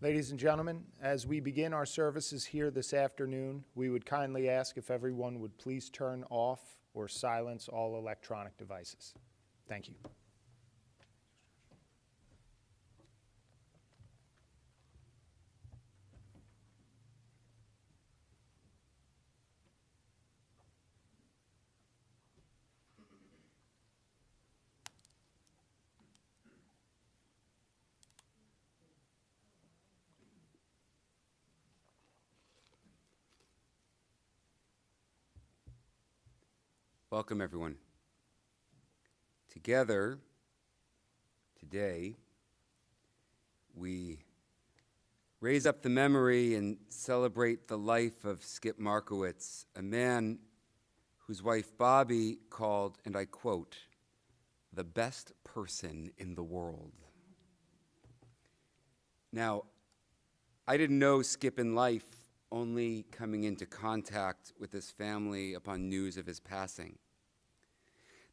Ladies and gentlemen, as we begin our services here this afternoon, we would kindly ask if everyone would please turn off or silence all electronic devices. Thank you. Welcome, everyone. Together, today, we raise up the memory and celebrate the life of Skip Markowitz, a man whose wife Bobby called, and I quote, the best person in the world. Now, I didn't know Skip in life, only coming into contact with his family upon news of his passing.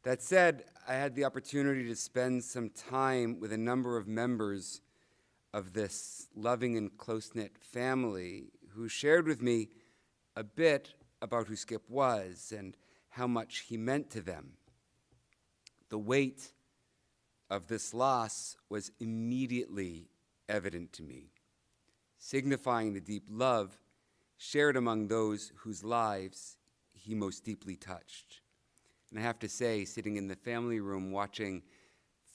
That said, I had the opportunity to spend some time with a number of members of this loving and close-knit family who shared with me a bit about who Skip was and how much he meant to them. The weight of this loss was immediately evident to me, signifying the deep love shared among those whose lives he most deeply touched. And I have to say, sitting in the family room watching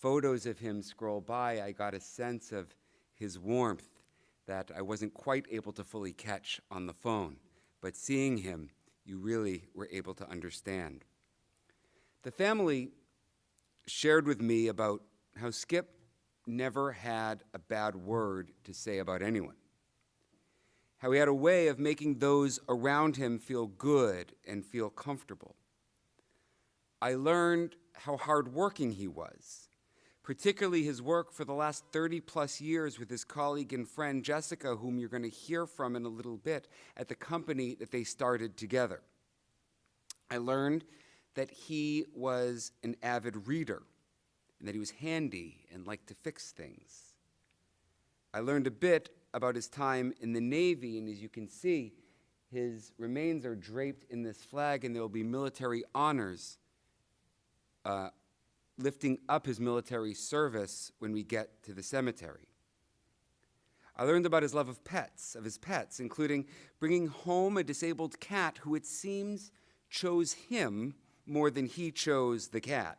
photos of him scroll by, I got a sense of his warmth that I wasn't quite able to fully catch on the phone. But seeing him, you really were able to understand. The family shared with me about how Skip never had a bad word to say about anyone. How he had a way of making those around him feel good and feel comfortable. I learned how hardworking he was, particularly his work for the last 30-plus years with his colleague and friend Jessica, whom you're going to hear from in a little bit, at the company that they started together. I learned that he was an avid reader and that he was handy and liked to fix things. I learned a bit about his time in the Navy, and as you can see, his remains are draped in this flag, and there will be military honors lifting up his military service when we get to the cemetery. I learned about his love of his pets, including bringing home a disabled cat who it seems chose him more than he chose the cat.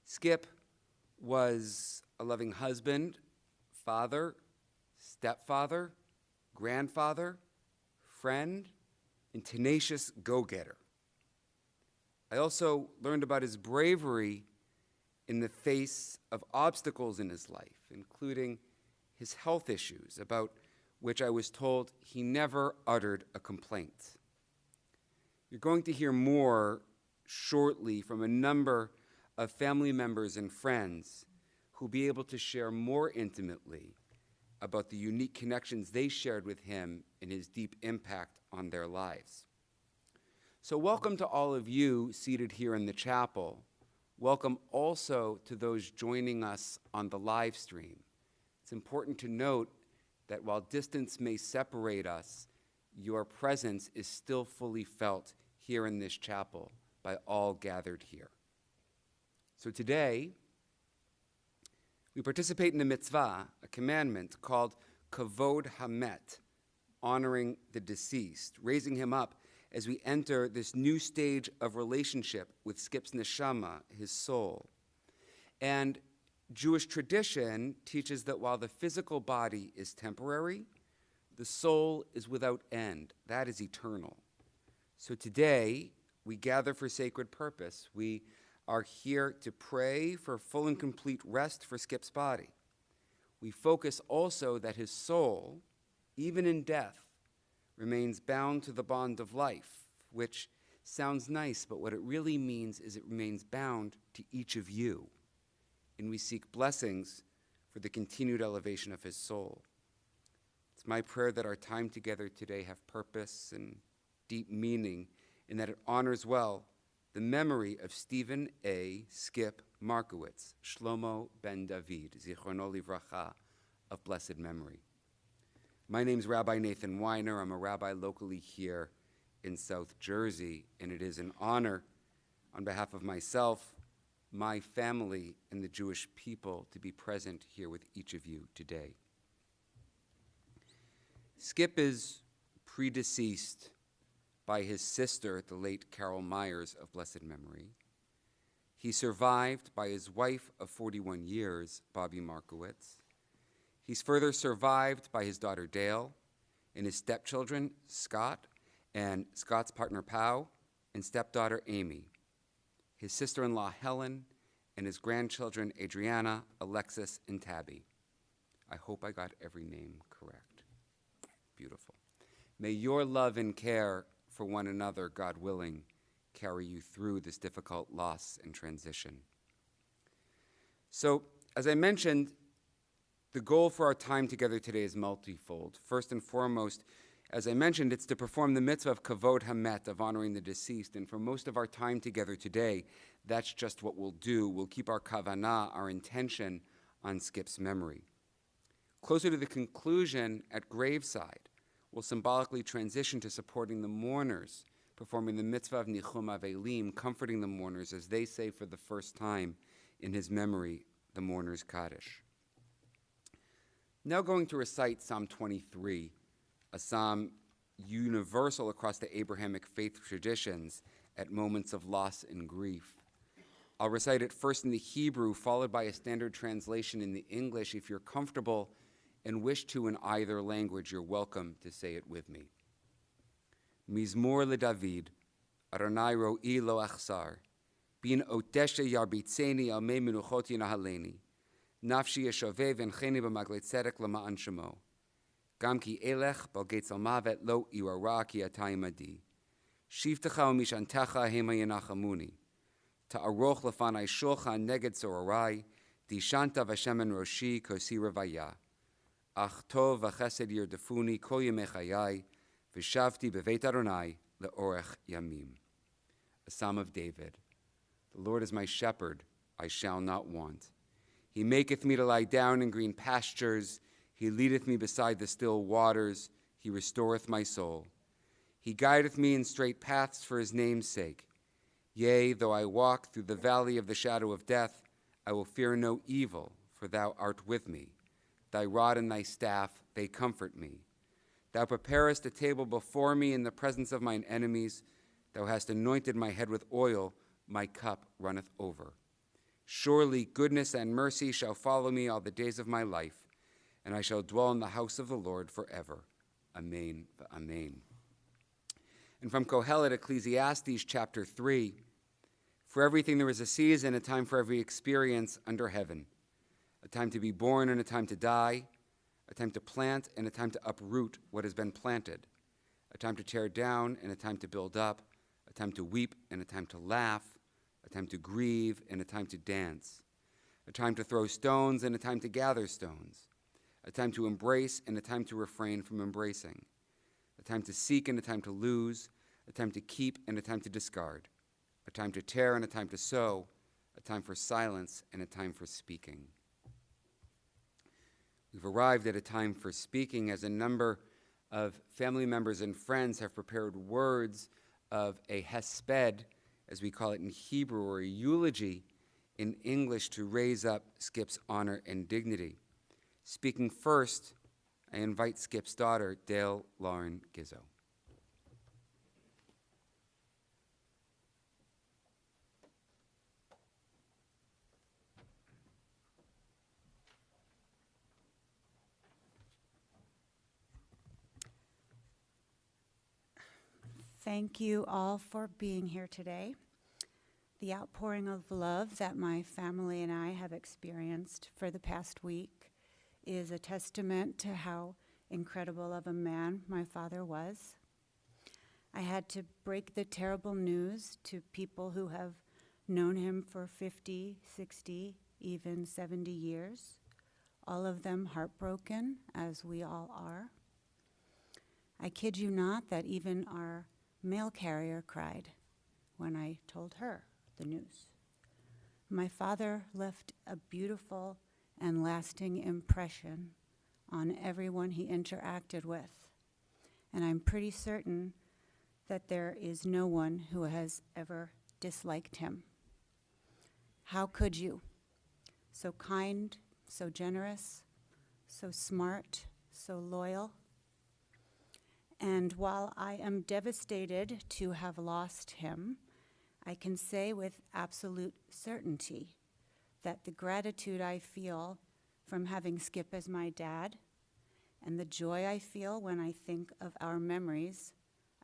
Skip was a loving husband, father, stepfather, grandfather, friend, and tenacious go-getter. I also learned about his bravery in the face of obstacles in his life, including his health issues, about which I was told he never uttered a complaint. You're going to hear more shortly from a number of family members and friends who'll be able to share more intimately about the unique connections they shared with him and his deep impact on their lives. So welcome to all of you seated here in the chapel. Welcome also to those joining us on the live stream. It's important to note that while distance may separate us, your presence is still fully felt here in this chapel by all gathered here. So today, we participate in a mitzvah, a commandment called Kavod Hamet, honoring the deceased, raising him up as we enter this new stage of relationship with Skip's neshama, his soul. And Jewish tradition teaches that while the physical body is temporary, the soul is without end. That is eternal. So today, we gather for sacred purpose. We are here to pray for full and complete rest for Skip's body. We focus also that his soul, even in death, remains bound to the bond of life, which sounds nice, but what it really means is it remains bound to each of you. And we seek blessings for the continued elevation of his soul. It's my prayer that our time together today have purpose and deep meaning, and that it honors well the memory of Stephen A. Skip Markowitz, Shlomo ben David, Zichrono Livracha, of blessed memory. My name's Rabbi Nathan Weiner. I'm a rabbi locally here in South Jersey, and it is an honor on behalf of myself, my family, and the Jewish people to be present here with each of you today. Skip is predeceased by his sister, the late Carol Myers of blessed memory. He's survived by his wife of 41 years, Bobby Markowitz. He's further survived by his daughter Dale and his stepchildren, Scott, and Scott's partner Pau, and stepdaughter Amy, his sister-in-law Helen, and his grandchildren Adriana, Alexis, and Tabby. I hope I got every name correct. Beautiful. May your love and care for one another, God willing, carry you through this difficult loss and transition. So, as I mentioned, the goal for our time together today is multifold. First and foremost, as I mentioned, it's to perform the mitzvah of kavod hamet, of honoring the deceased. And for most of our time together today, that's just what we'll do. We'll keep our kavanah, our intention, on Skip's memory. Closer to the conclusion, at graveside, we'll symbolically transition to supporting the mourners, performing the mitzvah of nichum avelim, comforting the mourners as they say for the first time in his memory, the mourner's Kaddish. Now going to recite Psalm 23, a psalm universal across the Abrahamic faith traditions at moments of loss and grief. I'll recite it first in the Hebrew, followed by a standard translation in the English. If you're comfortable and wish to in either language, you're welcome to say it with me. Mizmor leDavid, Adonai ro'i lo achsar, bin oteshe yarbitzeni al me menuchot yinahaleni, nafshi yeshoveh v'encheni b'maglet tzedek lema'an shemo, gam ki elech bal getz al mavet lo irara ki atay imadi, shivtecha u'mishantecha hema yenachamuni, ta'aroch lefanai shulchan neged sorarai, dishanta v'shemen roshi kosi revaya, ach tov v'chesed yirdefuni kol yemei chayai, V'shavti b'veit Adonai le'orech yamim. A Psalm of David. The Lord is my shepherd, I shall not want. He maketh me to lie down in green pastures. He leadeth me beside the still waters. He restoreth my soul. He guideth me in straight paths for his name's sake. Yea, though I walk through the valley of the shadow of death, I will fear no evil, for thou art with me. Thy rod and thy staff, they comfort me. Thou preparest a table before me in the presence of mine enemies. Thou hast anointed my head with oil, my cup runneth over. Surely goodness and mercy shall follow me all the days of my life, and I shall dwell in the house of the Lord forever. Amen, amen. And from Kohelet, Ecclesiastes chapter 3, for everything there is a season, a time for every experience under heaven, a time to be born and a time to die, a time to plant and a time to uproot what has been planted, a time to tear down and a time to build up, a time to weep and a time to laugh, a time to grieve and a time to dance, a time to throw stones and a time to gather stones, a time to embrace and a time to refrain from embracing, a time to seek and a time to lose, a time to keep and a time to discard, a time to tear and a time to sow, a time for silence and a time for speaking. We've arrived at a time for speaking as a number of family members and friends have prepared words of a hesped, as we call it in Hebrew, or a eulogy in English to raise up Skip's honor and dignity. Speaking first, I invite Skip's daughter, Dale Lauren Gizzo. Thank you all for being here today. The outpouring of love that my family and I have experienced for the past week is a testament to how incredible of a man my father was. I had to break the terrible news to people who have known him for 50, 60, even 70 years, all of them heartbroken, as we all are. I kid you not that even our mail carrier cried when I told her the news. My father left a beautiful and lasting impression on everyone he interacted with. And I'm pretty certain that there is no one who has ever disliked him. How could you? So kind, so generous, so smart, so loyal. And while I am devastated to have lost him, I can say with absolute certainty that the gratitude I feel from having Skip as my dad and the joy I feel when I think of our memories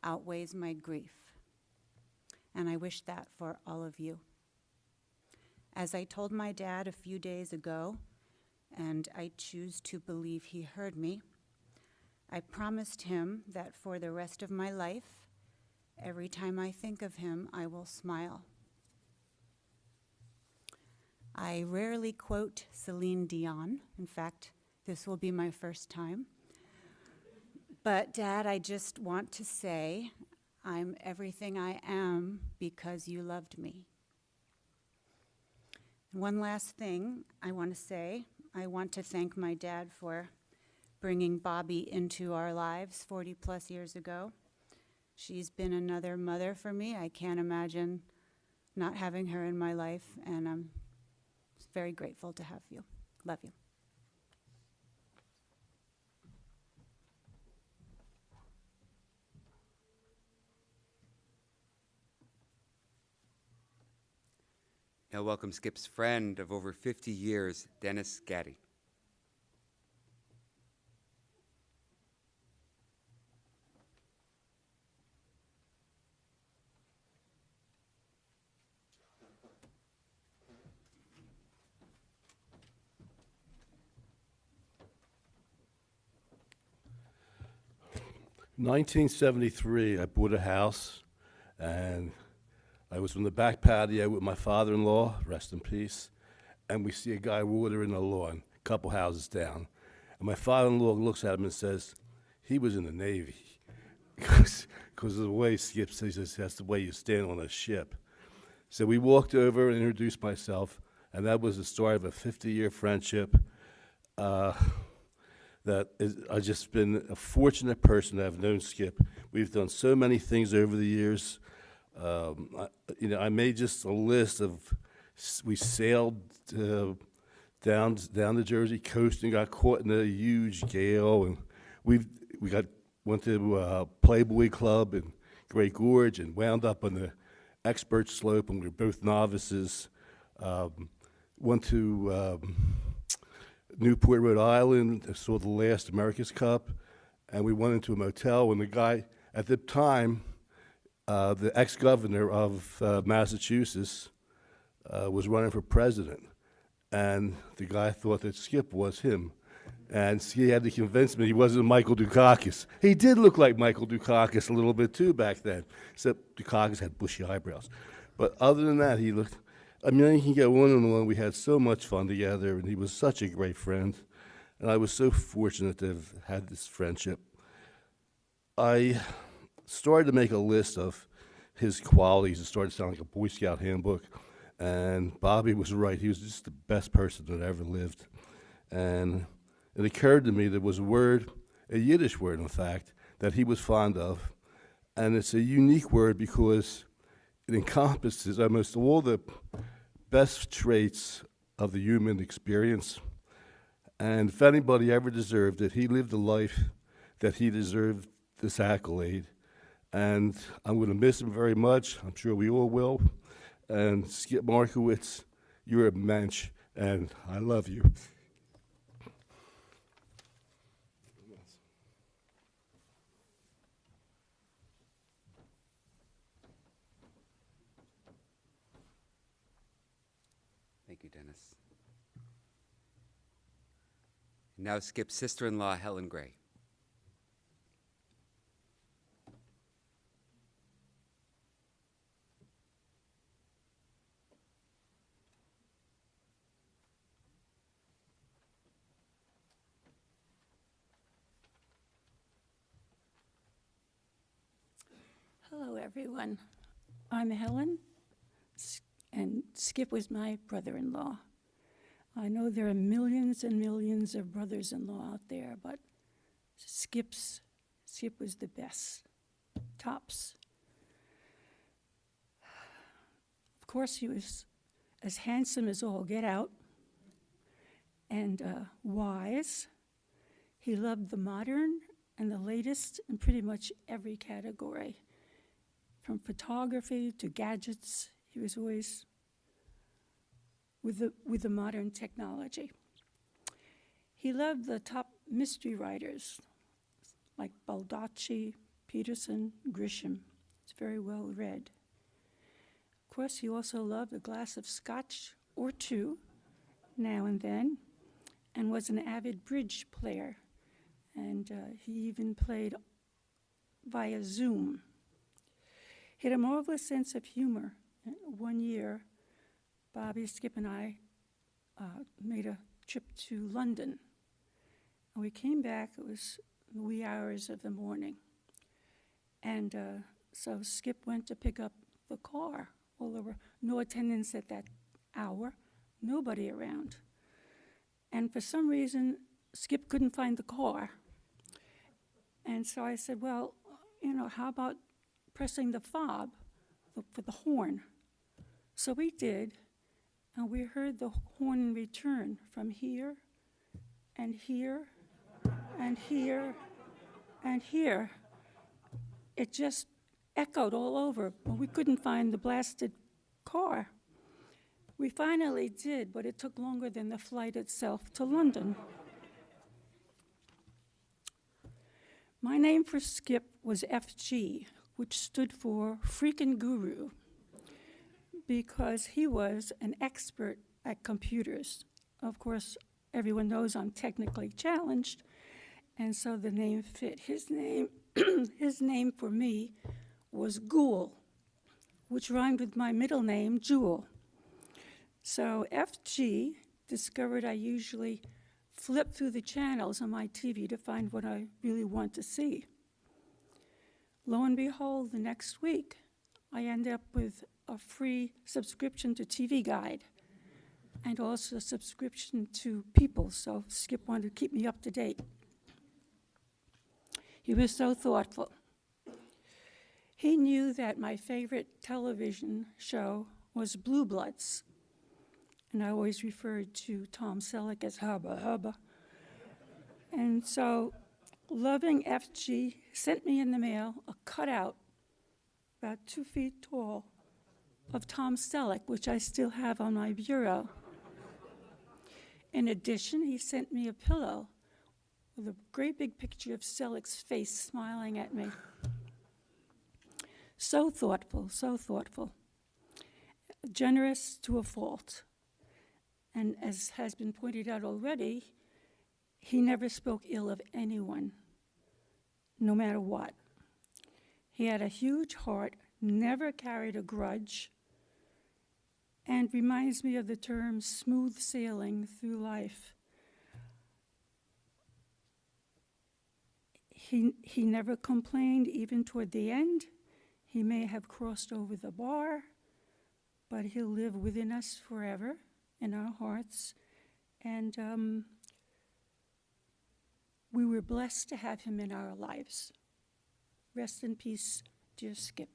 outweighs my grief. And I wish that for all of you. As I told my dad a few days ago, and I choose to believe he heard me, I promised him that for the rest of my life, every time I think of him, I will smile. I rarely quote Celine Dion. In fact, this will be my first time. But Dad, I just want to say, I'm everything I am because you loved me. One last thing I want to say. I want to thank my dad for bringing Bobby into our lives 40 plus years ago. She's been another mother for me. I can't imagine not having her in my life, and I'm very grateful to have you. Love you. Now welcome Skip's friend of over 50 years, Dennis Gaddy. In 1973, I bought a house, and I was on the back patio with my father-in-law, rest in peace, and we see a guy watering the lawn, a couple houses down. And my father-in-law looks at him and says, he was in the Navy. Because of the way Skip says, he says, that's the way you stand on a ship. So we walked over and introduced myself, and that was the start of a 50-year friendship. I've just been a fortunate person to have known Skip. We've done so many things over the years. I made just a list of, we sailed down the Jersey coast and got caught in a huge gale, and went to Playboy Club in Great Gorge and wound up on the expert slope, and we were both novices. Went to Newport, Rhode Island, saw the last America's Cup, and we went into a motel when the guy, at the time, the ex-governor of Massachusetts was running for president, and the guy thought that Skip was him. And he had to convince me he wasn't Michael Dukakis. He did look like Michael Dukakis a little bit too back then, except Dukakis had bushy eyebrows. But other than that, he looked, I can get one-on-one. We had so much fun together, and he was such a great friend. And I was so fortunate to have had this friendship. I started to make a list of his qualities. It started to sound like a Boy Scout handbook. And Bobby was right. He was just the best person that ever lived. And it occurred to me there was a word, a Yiddish word, in fact, that he was fond of. And it's a unique word because it encompasses almost all the best traits of the human experience. And if anybody ever deserved it, he lived a life that he deserved this accolade. And I'm going to miss him very much. I'm sure we all will. And Skip Markowitz, you're a mensch, and I love you. Thank you, Dennis. Now Skip's sister-in-law, Helen Gray. Hello, everyone. I'm Helen, and Skip was my brother-in-law. I know there are millions and millions of brothers-in-law out there, but Skip was the best, tops. Of course, he was as handsome as all get out and wise. He loved the modern and the latest in pretty much every category. From photography to gadgets, he was always with the modern technology. He loved the top mystery writers like Baldacci, Peterson, Grisham. It's very well read. Of course, he also loved a glass of scotch or two now and then, and was an avid bridge player. And he even played via Zoom. He had a marvelous sense of humor. One year, Bobby, Skip, and I made a trip to London. And we came back, it was the wee hours of the morning. And so Skip went to pick up the car. Well, there were no attendants at that hour, nobody around. And for some reason, Skip couldn't find the car. And so I said, well, how about pressing the fob for the horn? So we did, and we heard the horn in return from here, and here, and here, and here. It just echoed all over, but we couldn't find the blasted car. We finally did, but it took longer than the flight itself to London. My name for Skip was FG, which stood for Freakin' Guru, because he was an expert at computers. Of course, everyone knows I'm technically challenged, and so the name fit. His name for me was Ghoul, which rhymed with my middle name, Jewel. So FG discovered I usually flip through the channels on my TV to find what I really want to see. Lo and behold, the next week, I end up with a free subscription to TV Guide and also a subscription to People, so Skip wanted to keep me up to date. He was so thoughtful. He knew that my favorite television show was Blue Bloods, and I always referred to Tom Selleck as Hubba Hubba. And so, loving FG sent me in the mail a cutout, about 2 feet tall, of Tom Selleck, which I still have on my bureau. In addition, he sent me a pillow with a great big picture of Selleck's face smiling at me. So thoughtful, so thoughtful. Generous to a fault. And as has been pointed out already, he never spoke ill of anyone, no matter what. He had a huge heart, never carried a grudge, and reminds me of the term smooth sailing through life. He never complained, even toward the end. He may have crossed over the bar, but he'll live within us forever, in our hearts. And we were blessed to have him in our lives. Rest in peace, dear Skip.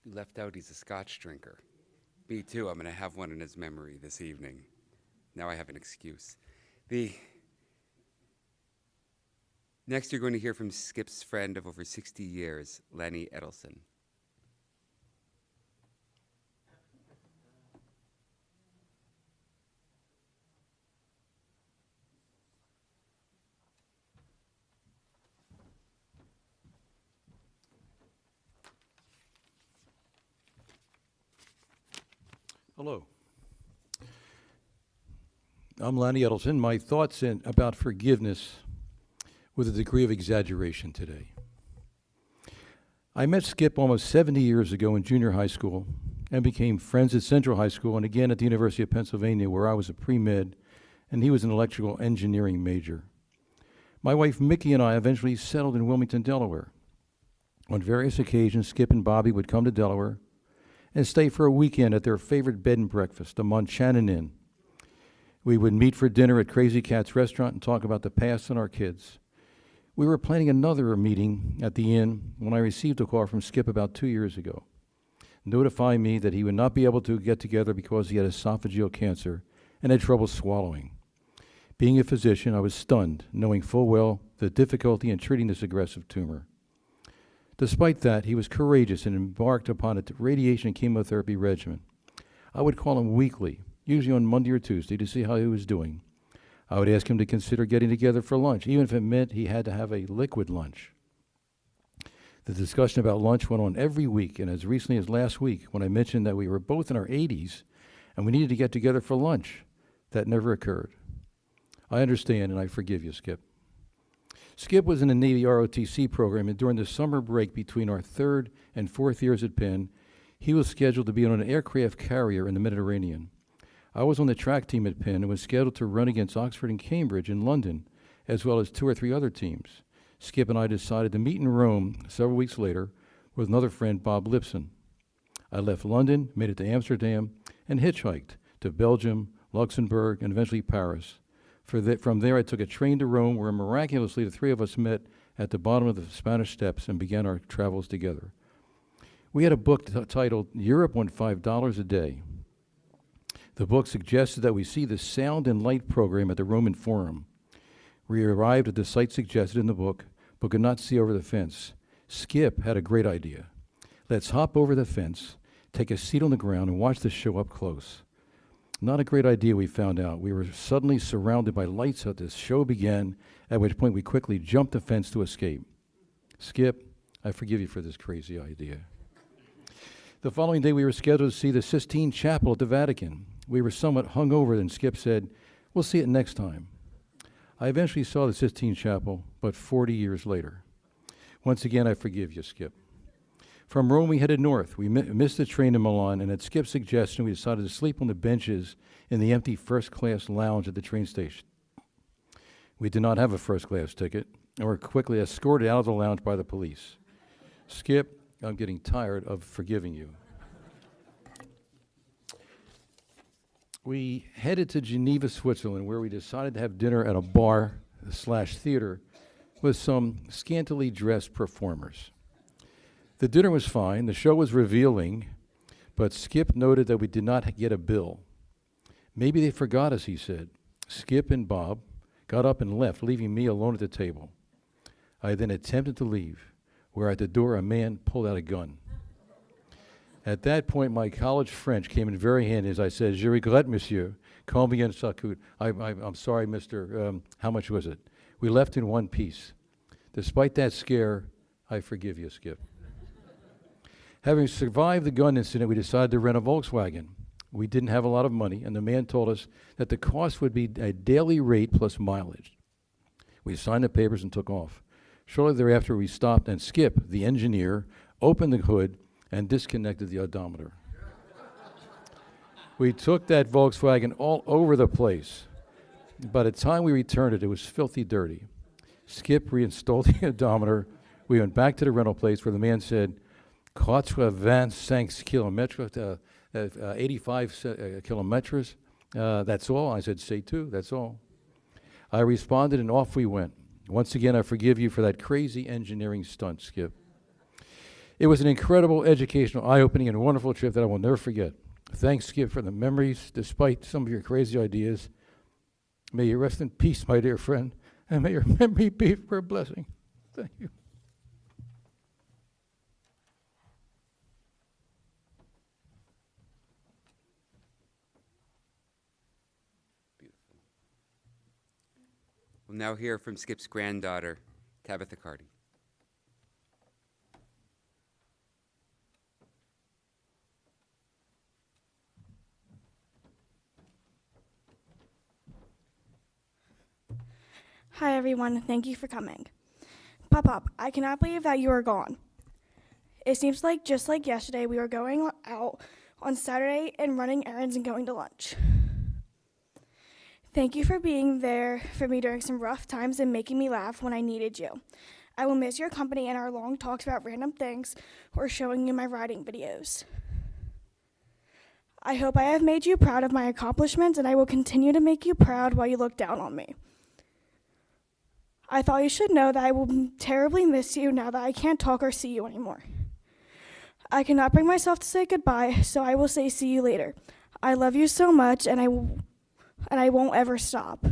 You left out he's a Scotch drinker. Me too, I'm going to have one in his memory this evening. Now I have an excuse. Next you're going to hear from Skip's friend of over 60 years, Lenny Edelson. Hello. I'm Lanny Edelson. My thoughts about forgiveness with a degree of exaggeration today. I met Skip almost 70 years ago in junior high school and became friends at Central High School and again at the University of Pennsylvania, where I was a pre-med and he was an electrical engineering major. My wife Mickey and I eventually settled in Wilmington, Delaware. On various occasions, Skip and Bobby would come to Delaware and stay for a weekend at their favorite bed and breakfast, the Monchannon Inn. We would meet for dinner at Crazy Cat's restaurant and talk about the past and our kids. We were planning another meeting at the inn when I received a call from Skip about 2 years ago, notifying me that he would not be able to get together because he had esophageal cancer and had trouble swallowing. Being a physician, I was stunned, knowing full well the difficulty in treating this aggressive tumor. Despite that, he was courageous and embarked upon a radiation and chemotherapy regimen. I would call him weekly, usually on Monday or Tuesday, to see how he was doing. I would ask him to consider getting together for lunch, even if it meant he had to have a liquid lunch. The discussion about lunch went on every week, and as recently as last week, when I mentioned that we were both in our 80s and we needed to get together for lunch, that never occurred. I understand, and I forgive you, Skip. Skip was in the Navy ROTC program, and during the summer break between our third and fourth years at Penn, he was scheduled to be on an aircraft carrier in the Mediterranean. I was on the track team at Penn and was scheduled to run against Oxford and Cambridge in London, as well as 2 or 3 other teams. Skip and I decided to meet in Rome several weeks later with another friend, Bob Lipson. I left London, made it to Amsterdam, and hitchhiked to Belgium, Luxembourg, and eventually Paris. From there, I took a train to Rome, where miraculously the 3 of us met at the bottom of the Spanish Steps and began our travels together. We had a book titled Europe on $5 a Day. The book suggested that we see the Sound and Light program at the Roman Forum. We arrived at the site suggested in the book, but could not see over the fence. Skip had a great idea. Let's hop over the fence, take a seat on the ground, and watch the show up close. Not a great idea, we found out. We were suddenly surrounded by lights as the show began, at which point we quickly jumped the fence to escape. Skip, I forgive you for this crazy idea. The following day, we were scheduled to see the Sistine Chapel at the Vatican. We were somewhat hungover, and Skip said, "We'll see it next time." I eventually saw the Sistine Chapel, but 40 years later. Once again, I forgive you, Skip. From Rome, we headed north. We missed the train in Milan, and at Skip's suggestion, we decided to sleep on the benches in the empty first-class lounge at the train station. We did not have a first-class ticket, and were quickly escorted out of the lounge by the police. Skip, I'm getting tired of forgiving you. We headed to Geneva, Switzerland, where we decided to have dinner at a bar/theater with some scantily dressed performers. The dinner was fine, the show was revealing, but Skip noted that we did not get a bill. Maybe they forgot us, he said. Skip and Bob got up and left, leaving me alone at the table. I then attempted to leave, where at the door a man pulled out a gun. At that point, my college French came in very handy as I said, "Je regrette, monsieur. Combien ça coûte?" I'm sorry, mister. How much was it? We left in one piece. Despite that scare, I forgive you, Skip. Having survived the gun incident, we decided to rent a Volkswagen. We didn't have a lot of money, and the man told us that the cost would be a daily rate plus mileage. We signed the papers and took off. Shortly thereafter, we stopped, and Skip, the engineer, opened the hood and disconnected the odometer. We took that Volkswagen all over the place. By the time we returned it, it was filthy dirty. Skip reinstalled the odometer. We went back to the rental place where the man said, 85 kilomètres, 85 kilometers. That's all. I said, "C'est tout, that's all." I responded, and off we went. Once again, I forgive you for that crazy engineering stunt, Skip. It was an incredible, educational, eye-opening, and wonderful trip that I will never forget. Thanks, Skip, for the memories, despite some of your crazy ideas. May you rest in peace, my dear friend, and may your memory be for a blessing. Thank you. We'll now hear from Skip's granddaughter, Tabitha Carty. Hi, everyone. Thank you for coming. Pop-Pop, I cannot believe that you are gone. It seems like just like yesterday, we were going out on Saturday and running errands and going to lunch. Thank you for being there for me during some rough times and making me laugh when I needed you. I will miss your company and our long talks about random things or showing you my riding videos. I hope I have made you proud of my accomplishments, and I will continue to make you proud while you look down on me. I thought you should know that I will terribly miss you now that I can't talk or see you anymore. I cannot bring myself to say goodbye, so I will say see you later. I love you so much, and I won't ever stop.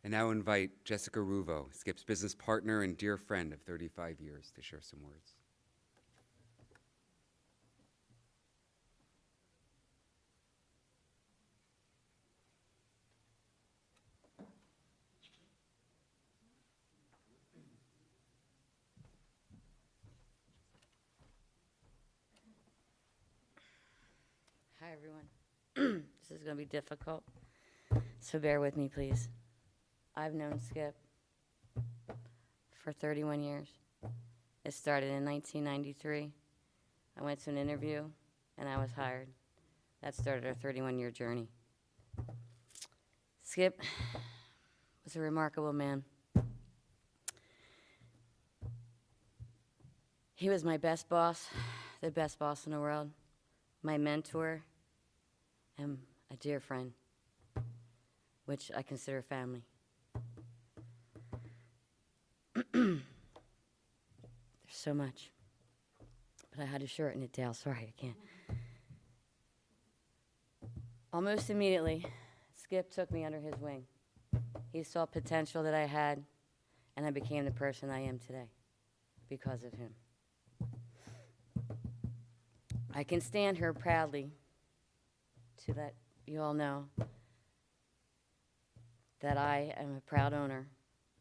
I now invite Jessica Ruvo, Skip's business partner and dear friend of 35 years, to share some words. Hi, everyone. This is going to be difficult, so bear with me, please. I've known Skip for 31 years. It started in 1993. I went to an interview, and I was hired. That started our 31-year journey. Skip was a remarkable man. He was my best boss, the best boss in the world, my mentor, and a dear friend, which I consider family. There's so much, but I had to shorten it down. Sorry, I can't. Almost immediately, Skip took me under his wing. He saw potential that I had, and I became the person I am today because of him. I can stand here proudly to let you all know that I am a proud owner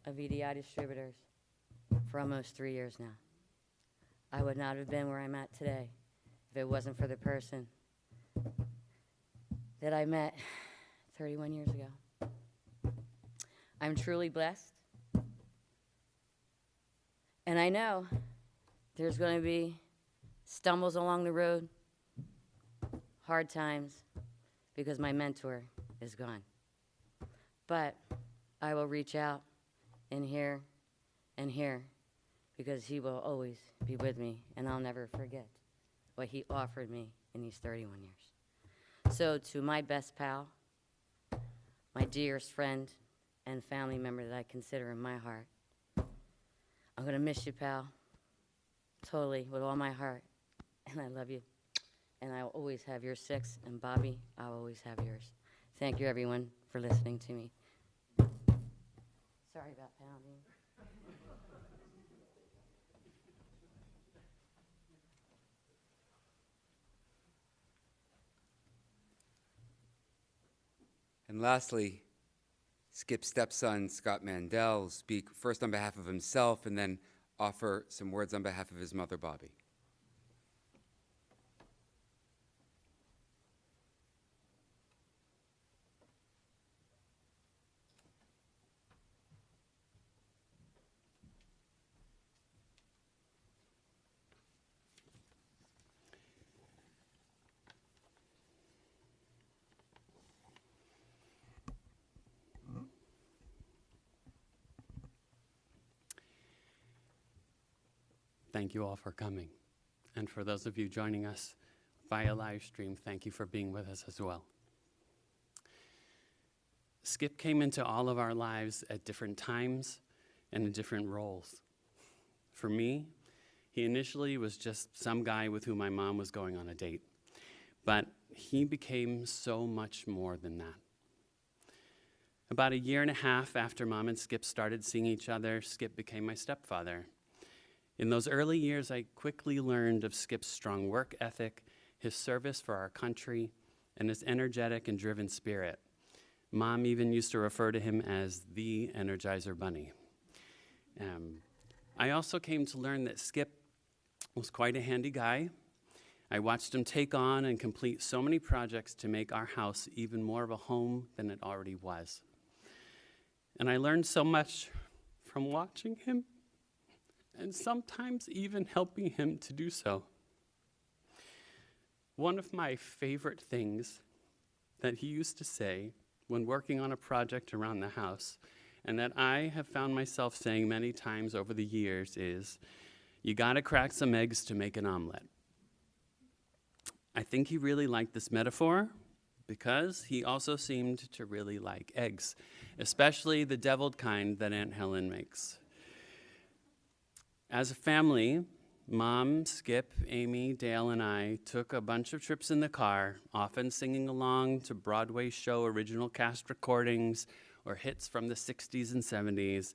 of EDI Distributors for almost 3 years now. I would not have been where I'm at today if it wasn't for the person that I met 31 years ago. I'm truly blessed, and I know there's going to be stumbles along the road, hard times, because my mentor is gone. But I will reach out and here, because he will always be with me, and I'll never forget what he offered me in these 31 years. So to my best pal, my dearest friend and family member that I consider in my heart, I'm gonna miss you, pal, totally, with all my heart, and I love you. And I'll always have your six, and Bobby, I'll always have yours. Thank you, everyone, for listening to me. Sorry about pounding. And lastly, Skip's stepson, Scott Mandel, will speak first on behalf of himself and then offer some words on behalf of his mother, Bobby. Thank you all for coming. And for those of you joining us via live stream, thank you for being with us as well. Skip came into all of our lives at different times and in different roles. For me, he initially was just some guy with whom my mom was going on a date. But he became so much more than that. About 1.5 years after Mom and Skip started seeing each other, Skip became my stepfather. In those early years, I quickly learned of Skip's strong work ethic, his service for our country, and his energetic and driven spirit. Mom even used to refer to him as the Energizer Bunny. I also came to learn that Skip was quite a handy guy. I watched him take on and complete so many projects to make our house even more of a home than it already was. And I learned so much from watching him and sometimes even helping him to do so. One of my favorite things that he used to say when working on a project around the house, and that I have found myself saying many times over the years, is, "You gotta crack some eggs to make an omelet." I think he really liked this metaphor because he also seemed to really like eggs, especially the deviled kind that Aunt Helen makes. As a family, Mom, Skip, Amy, Dale, and I took a bunch of trips in the car, often singing along to Broadway show original cast recordings or hits from the 60s and 70s.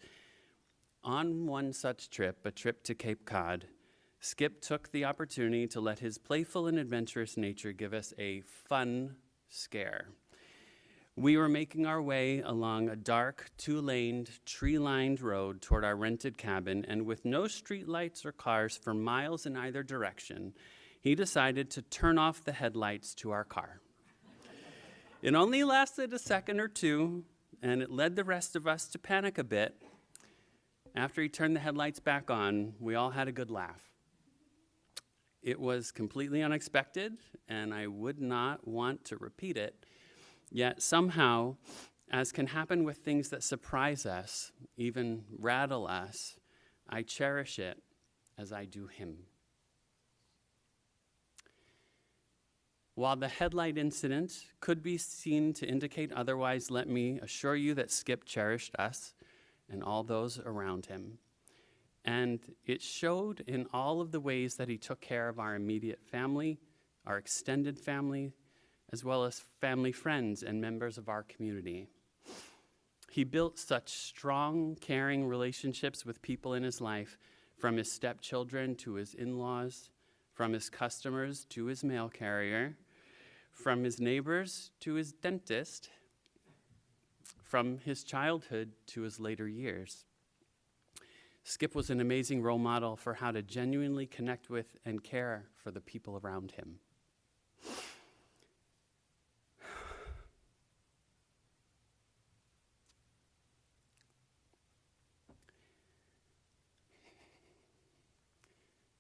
On one such trip, a trip to Cape Cod, Skip took the opportunity to let his playful and adventurous nature give us a fun scare. We were making our way along a dark, two-laned, tree-lined road toward our rented cabin, and with no street lights or cars for miles in either direction, he decided to turn off the headlights to our car. It only lasted a second or two, and it led the rest of us to panic a bit. After he turned the headlights back on, we all had a good laugh. It was completely unexpected, and I would not want to repeat it. Yet somehow, as can happen with things that surprise us, even rattle us, I cherish it as I do him. While the headlight incident could be seen to indicate otherwise, let me assure you that Skip cherished us and all those around him. And it showed in all of the ways that he took care of our immediate family, our extended family, as well as family friends and members of our community. He built such strong, caring relationships with people in his life, from his stepchildren to his in-laws, from his customers to his mail carrier, from his neighbors to his dentist, from his childhood to his later years. Skip was an amazing role model for how to genuinely connect with and care for the people around him.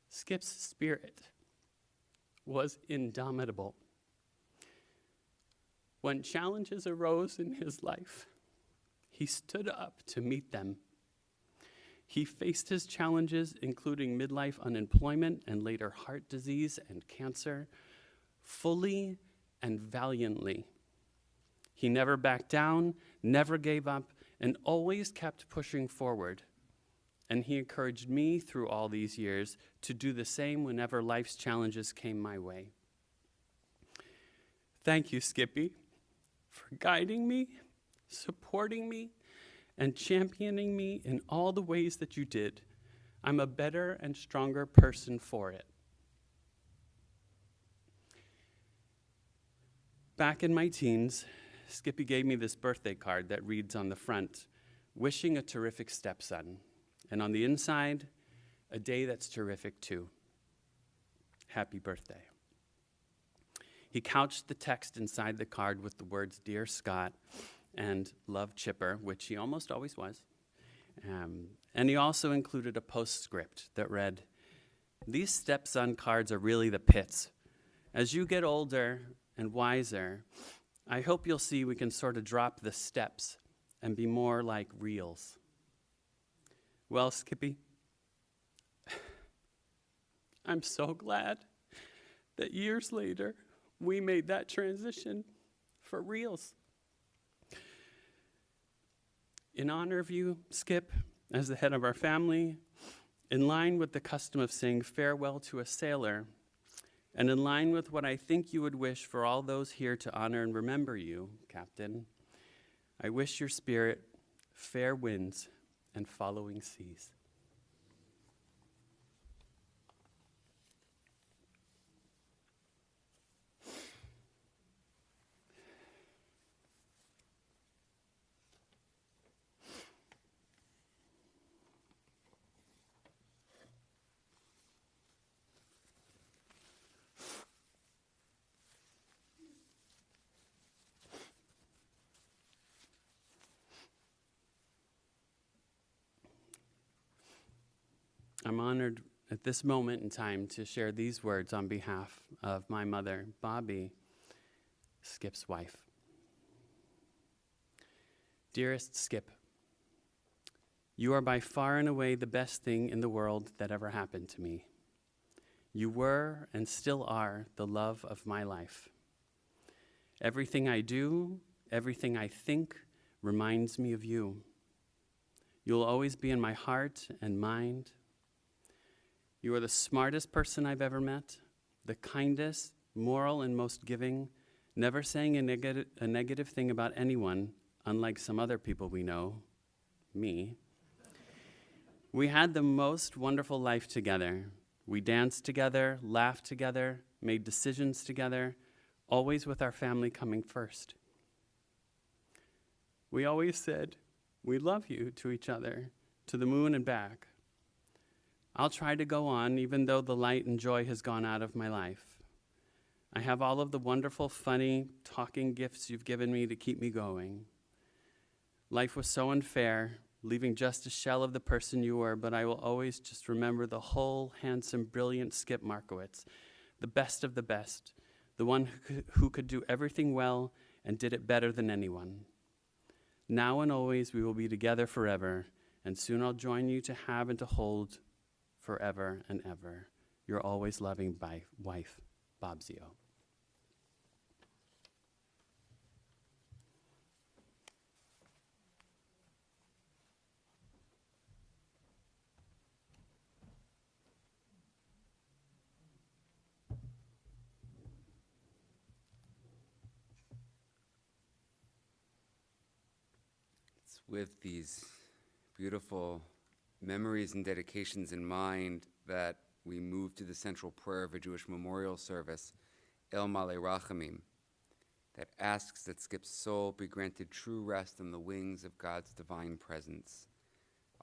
Skip's spirit was indomitable. When challenges arose in his life, he stood up to meet them. He faced his challenges, including midlife unemployment and later heart disease and cancer, fully and valiantly. He never backed down, never gave up, and always kept pushing forward. And he encouraged me through all these years to do the same whenever life's challenges came my way. Thank you, Skippy, for guiding me, supporting me, and championing me in all the ways that you did. I'm a better and stronger person for it. Back in my teens, Skippy gave me this birthday card that reads on the front, "Wishing a terrific stepson," and on the inside, "A day that's terrific too. Happy birthday." He couched the text inside the card with the words, "Dear Scott," and "Love Chipper," which he almost always was. And he also included a postscript that read, "These stepson cards are really the pits. As you get older and wiser, I hope you'll see we can sort of drop the steps and be more like reels." Well, Skippy, I'm so glad that years later we made that transition for reals. In honor of you, Skip, as the head of our family, in line with the custom of saying farewell to a sailor, and in line with what I think you would wish for all those here to honor and remember you, Captain, I wish your spirit fair winds and following seas. I'm honored at this moment in time to share these words on behalf of my mother, Bobby, Skip's wife. Dearest Skip, you are by far and away the best thing in the world that ever happened to me. You were and still are the love of my life. Everything I do, everything I think reminds me of you. You'll always be in my heart and mind. You are the smartest person I've ever met, the kindest, moral, and most giving, never saying a negative thing about anyone, unlike some other people we know, me. We had the most wonderful life together. We danced together, laughed together, made decisions together, always with our family coming first. We always said, "We love you" to each other, to the moon and back. I'll try to go on, even though the light and joy has gone out of my life. I have all of the wonderful, funny, talking gifts you've given me to keep me going. Life was so unfair, leaving just a shell of the person you were, but I will always just remember the whole, handsome, brilliant Skip Markowitz, the best of the best, the one who could do everything well and did it better than anyone. Now and always we will be together forever, and soon I'll join you to have and to hold forever and ever. Your always loving wife, Bobzio. It's with these beautiful memories and dedications in mind that we move to the central prayer of a Jewish memorial service, El Malei Rachamim, that asks that Skip's soul be granted true rest in the wings of God's divine presence.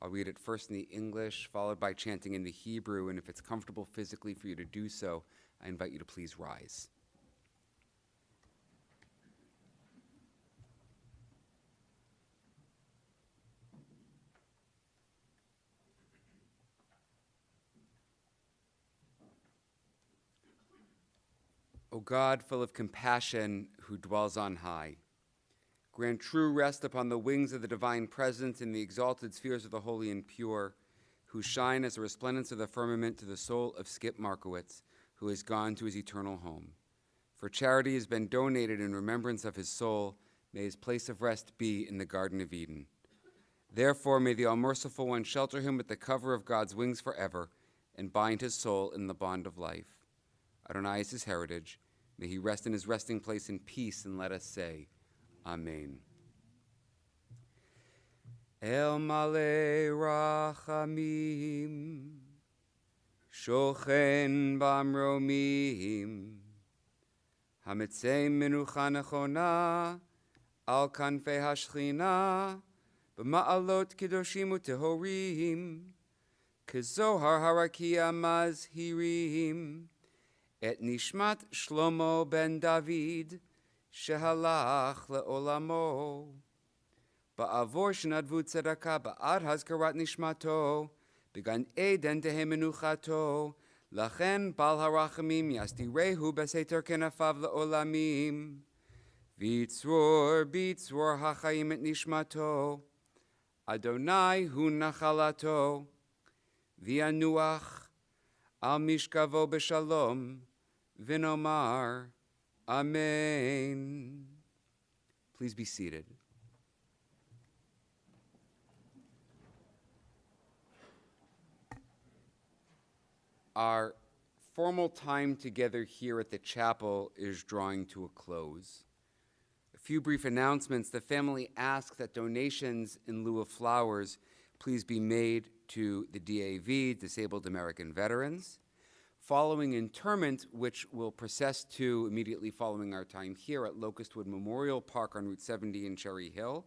I'll read it first in the English, followed by chanting in the Hebrew, and if it's comfortable physically for you to do so, I invite you to please rise. O God, full of compassion, who dwells on high, grant true rest upon the wings of the divine presence in the exalted spheres of the holy and pure, who shine as the resplendence of the firmament to the soul of Skip Markowitz, who has gone to his eternal home. For charity has been donated in remembrance of his soul, may his place of rest be in the Garden of Eden. Therefore, may the All-Merciful One shelter him with the cover of God's wings forever, and bind his soul in the bond of life. Adonai is his heritage. May he rest in his resting place in peace, and let us say, Amen. El Malei Rachamim, Shochen Bamromim, Hamitzei Menucha Nechona, Al Kanfei Hashchina, B'ma'alot Kedoshim U'Tehorim, Kezohar Harakia Mazhirim, Et Nishmat Shlomo ben David, Shehalach le'olamo. Ba'avor shenadvu tzedakah, ba'ad hazkarat nishmato, began Eden tehe menuchato, lachen bal harachamim yastirehu beseter kenafav le'olamim. Vitzror hachayim et nishmato, Adonai hu nachalato, v'yanuach al mishkavo b'shalom, v'nomar, Amen. Please be seated. Our formal time together here at the chapel is drawing to a close. A few brief announcements. The family asks that donations in lieu of flowers please be made to the DAV, Disabled American Veterans. Following interment, which we'll process to immediately following our time here at Locustwood Memorial Park on Route 70 in Cherry Hill,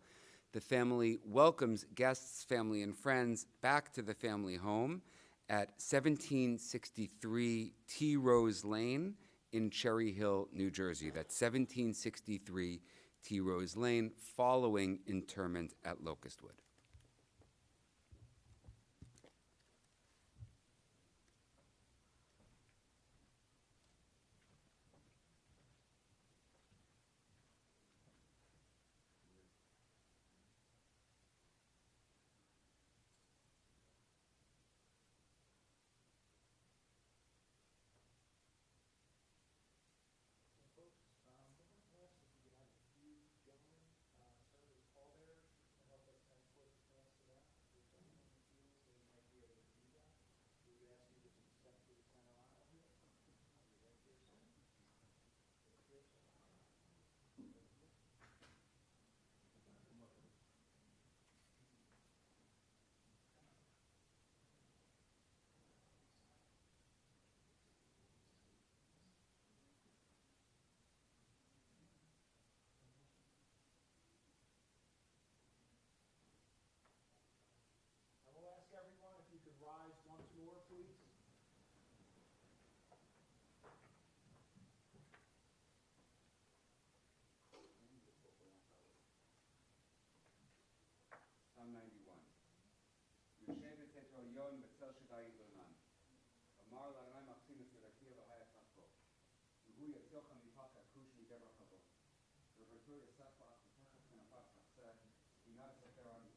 the family welcomes guests, family, and friends back to the family home at 1763 T. Rose Lane in Cherry Hill, New Jersey. That's 1763 T. Rose Lane, following interment at Locustwood. Psalm 91. Yoshevet et Elyon b'tzel Shaddai Leman. Amar l'Adonai machzinas v'darkei Elohai achachbo. V'hu yatzilcha mipach akush midebar chavo. V'vertu yasach ba'ach v'tachas kenafach chachseh. V'nad sefer ani